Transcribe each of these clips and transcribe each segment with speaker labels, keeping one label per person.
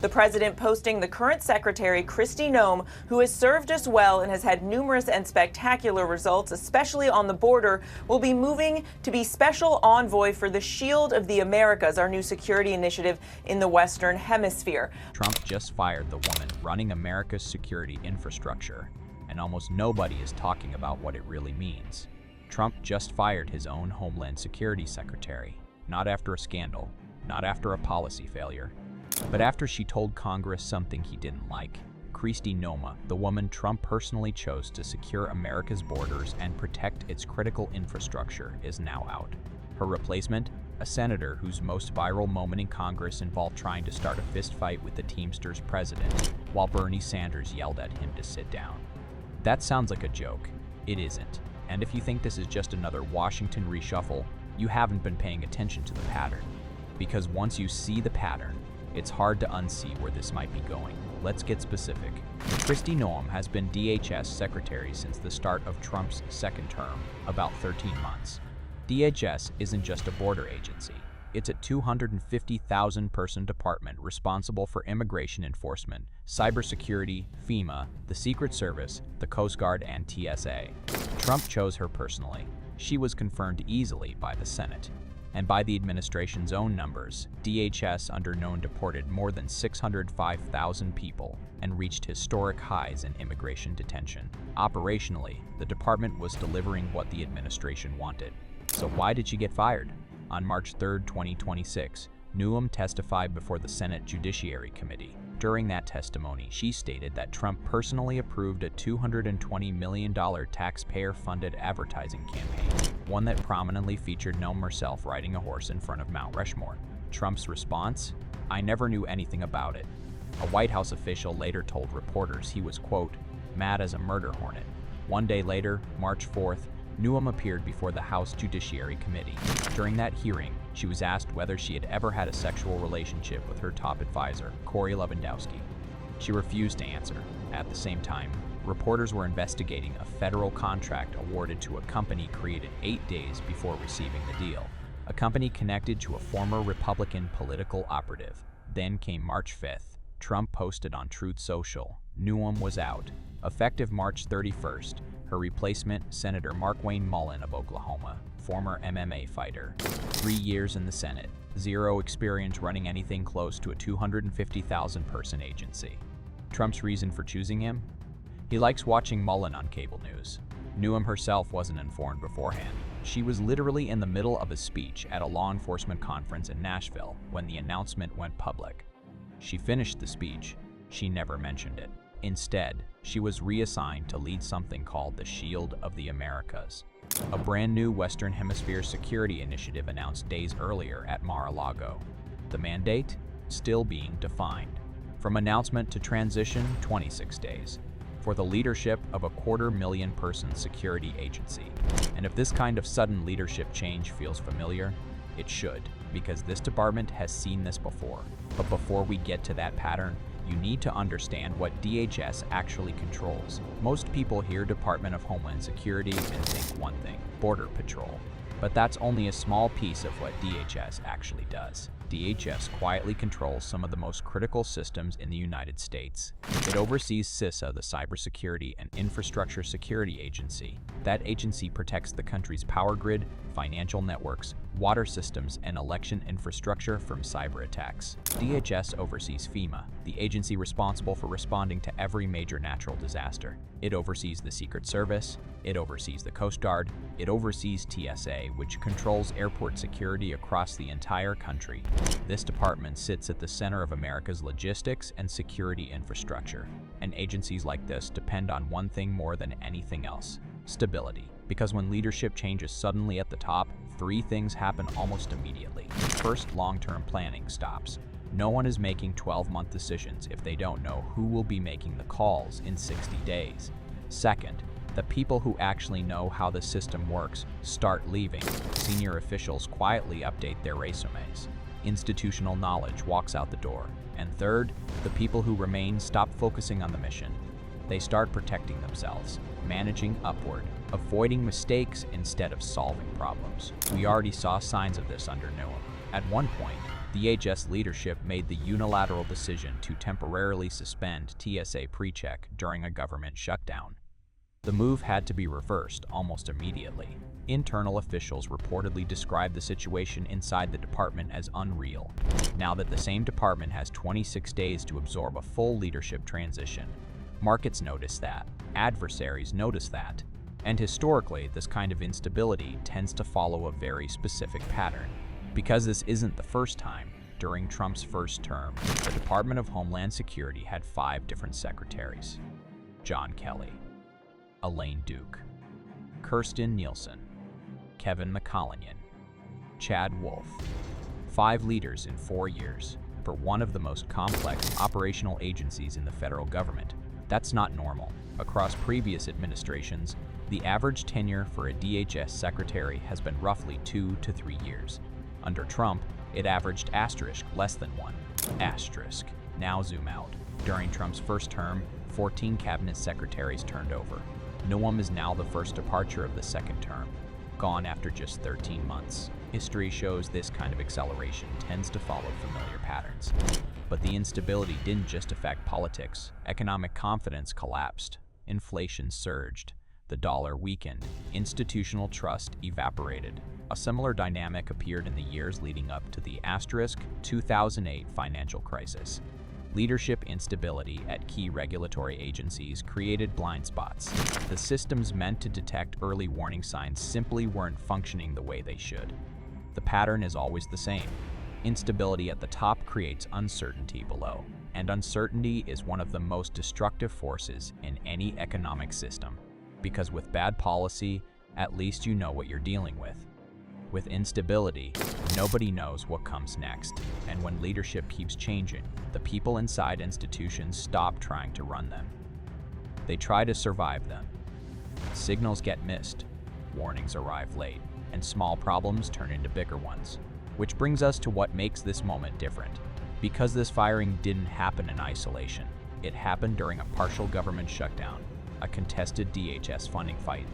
Speaker 1: The president posting the current secretary, Kristi Noem, who has served us well and has had numerous and spectacular results, especially on the border, will be moving to be special envoy for the Shield of the Americas, our new security initiative in the Western Hemisphere.
Speaker 2: Trump just fired the woman running America's security infrastructure, and almost nobody is talking about what it really means. Trump just fired his own Homeland Security Secretary, not after a scandal, not after a policy failure, but after she told Congress something he didn't like. Kristi Noem, the woman Trump personally chose to secure America's borders and protect its critical infrastructure, is now out. Her replacement, a senator whose most viral moment in Congress involved trying to start a fistfight with the Teamsters president, while Bernie Sanders yelled at him to sit down. That sounds like a joke. It isn't. And if you think this is just another Washington reshuffle, you haven't been paying attention to the pattern. Because once you see the pattern, it's hard to unsee where this might be going. Let's get specific. Kristi Noem has been DHS secretary since the start of Trump's second term, about 13 months. DHS isn't just a border agency. It's a 250,000-person department responsible for immigration enforcement, cybersecurity, FEMA, the Secret Service, the Coast Guard, and TSA. Trump chose her personally. She was confirmed easily by the Senate. And by the administration's own numbers, DHS under Noem deported more than 605,000 people and reached historic highs in immigration detention. Operationally, the department was delivering what the administration wanted. So why did she get fired? On March 3, 2026, Noem testified before the Senate Judiciary Committee. During that testimony, she stated that Trump personally approved a $220 million taxpayer-funded advertising campaign, one that prominently featured Noem herself riding a horse in front of Mount Rushmore. Trump's response? "I never knew anything about it." A White House official later told reporters he was, quote, "mad as a murder hornet." One day later, March 4th, Noem appeared before the House Judiciary Committee. During that hearing, she was asked whether she had ever had a sexual relationship with her top advisor, Corey Lewandowski. She refused to answer. At the same time, reporters were investigating a federal contract awarded to a company created 8 days before receiving the deal, a company connected to a former Republican political operative. Then came March 5th. Trump posted on Truth Social, Noem was out. Effective March 31st, her replacement, Senator Markwayne Mullin of Oklahoma, former MMA fighter. 3 years in the Senate, zero experience running anything close to a 250,000-person agency. Trump's reason for choosing him? He likes watching Mullin on cable news. Noem herself wasn't informed beforehand. She was literally in the middle of a speech at a law enforcement conference in Nashville when the announcement went public. She finished the speech. She never mentioned it. Instead, she was reassigned to lead something called the Shield of the Americas, a brand new Western Hemisphere security initiative announced days earlier at Mar-a-Lago. The mandate? Still being defined. From announcement to transition, 26 days. For the leadership of a 250,000-person security agency. And if this kind of sudden leadership change feels familiar, it should, because this department has seen this before. But before we get to that pattern, you need to understand what DHS actually controls. Most people hear Department of Homeland Security and think one thing, Border Patrol. But that's only a small piece of what DHS actually does. DHS quietly controls some of the most critical systems in the United States. It oversees CISA, the Cybersecurity and Infrastructure Security Agency. That agency protects the country's power grid, financial networks, water systems, and election infrastructure from cyber attacks. DHS oversees FEMA, the agency responsible for responding to every major natural disaster. It oversees the Secret Service, it oversees the Coast Guard, it oversees TSA, which controls airport security across the entire country. This department sits at the center of America's logistics and security infrastructure. And agencies like this depend on one thing more than anything else: stability. Because when leadership changes suddenly at the top, 3 things happen almost immediately. First, long-term planning stops. No one is making 12-month decisions if they don't know who will be making the calls in 60 days. Second, the people who actually know how the system works start leaving. Senior officials quietly update their resumes. Institutional knowledge walks out the door. And third, the people who remain stop focusing on the mission. They start protecting themselves, managing upward, avoiding mistakes instead of solving problems. We already saw signs of this under Noem. At one point, DHS leadership made the unilateral decision to temporarily suspend TSA PreCheck during a government shutdown. The move had to be reversed almost immediately. Internal officials reportedly described the situation inside the department as unreal, now that the same department has 26 days to absorb a full leadership transition. Markets notice that, adversaries notice that, and historically, this kind of instability tends to follow a very specific pattern. Because this isn't the first time, during Trump's first term, the Department of Homeland Security had 5 different secretaries: John Kelly, Elaine Duke, Kirstjen Nielsen, Kevin McCollum, Chad Wolf. 5 leaders in 4 years for one of the most complex operational agencies in the federal government. That's not normal. Across previous administrations, the average tenure for a DHS secretary has been roughly 2 to 3 years. Under Trump, it averaged less than 1. Now zoom out. During Trump's first term, 14 cabinet secretaries turned over. Noem is now the first departure of the second term, gone after just 13 months. History shows this kind of acceleration tends to follow familiar patterns. But the instability didn't just affect politics. Economic confidence collapsed. Inflation surged. The dollar weakened. Institutional trust evaporated. A similar dynamic appeared in the years leading up to the 2008 financial crisis. Leadership instability at key regulatory agencies created blind spots. The systems meant to detect early warning signs simply weren't functioning the way they should. The pattern is always the same. Instability at the top creates uncertainty below, and uncertainty is one of the most destructive forces in any economic system. Because with bad policy, at least you know what you're dealing with. With instability, nobody knows what comes next, and when leadership keeps changing, the people inside institutions stop trying to run them. They try to survive them. Signals get missed, warnings arrive late, and small problems turn into bigger ones. Which brings us to what makes this moment different. Because this firing didn't happen in isolation, it happened during a partial government shutdown, a contested DHS funding fight,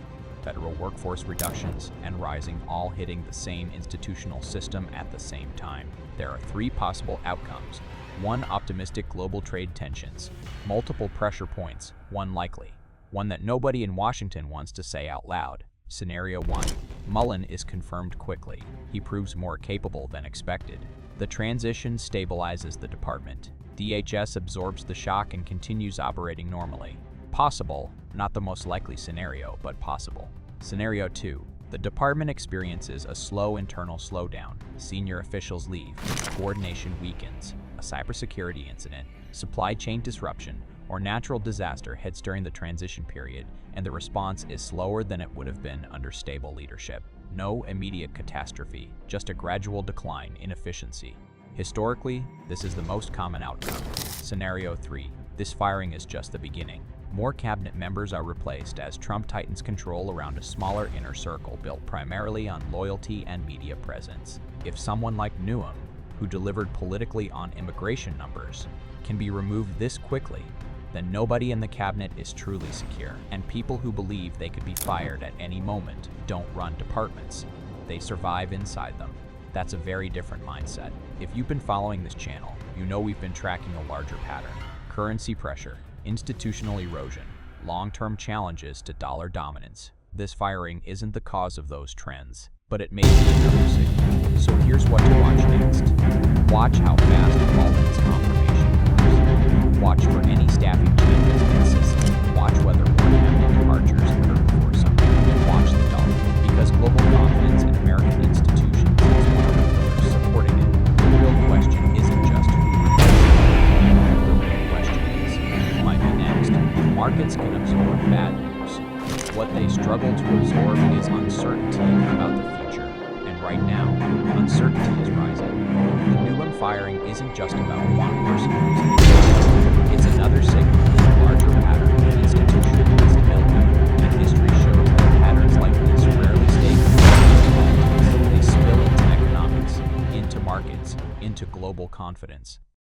Speaker 2: federal workforce reductions, and rising all hitting the same institutional system at the same time. There are 3 possible outcomes. 1 optimistic global trade tensions, multiple pressure points, 1 likely, one that nobody in Washington wants to say out loud. Scenario 1. Mullin is confirmed quickly. He proves more capable than expected. The transition stabilizes the department. DHS absorbs the shock and continues operating normally. Possible, not the most likely scenario, but possible. Scenario 2. The department experiences a slow internal slowdown. Senior officials leave. Coordination weakens. A cybersecurity incident, supply chain disruption, or natural disaster hits during the transition period, and the response is slower than it would have been under stable leadership. No immediate catastrophe, just a gradual decline in efficiency. Historically, this is the most common outcome. Scenario 3. This firing is just the beginning. More cabinet members are replaced as Trump tightens control around a smaller inner circle built primarily on loyalty and media presence. If someone like Noem, who delivered politically on immigration numbers, can be removed this quickly, then nobody in the cabinet is truly secure, and people who believe they could be fired at any moment don't run departments. They survive inside them. That's a very different mindset. If you've been following this channel, you know we've been tracking a larger pattern. Currency pressure, institutional erosion, long-term challenges to dollar dominance. This firing isn't the cause of those trends, but it may be another signal. So here's what to watch next. Watch how fast Mullins' confirmation moves. Watch for any staffing changes in the system. Watch whether more cabinet departures occur before summer. And watch the dollar, because global confidence in American institutions is one of the pillars supporting it. The real question isn't just who replaces it. The real question is, who might be next? Markets can absorb bad news. What they struggle to absorb is uncertainty about the future. And right now, uncertainty is rising. The Noem firing isn't just about one person losing a job. It's another signal in a larger pattern of institutional instability. And history shows that patterns like this rarely stay consistent. They spill into economics, into markets, into global confidence.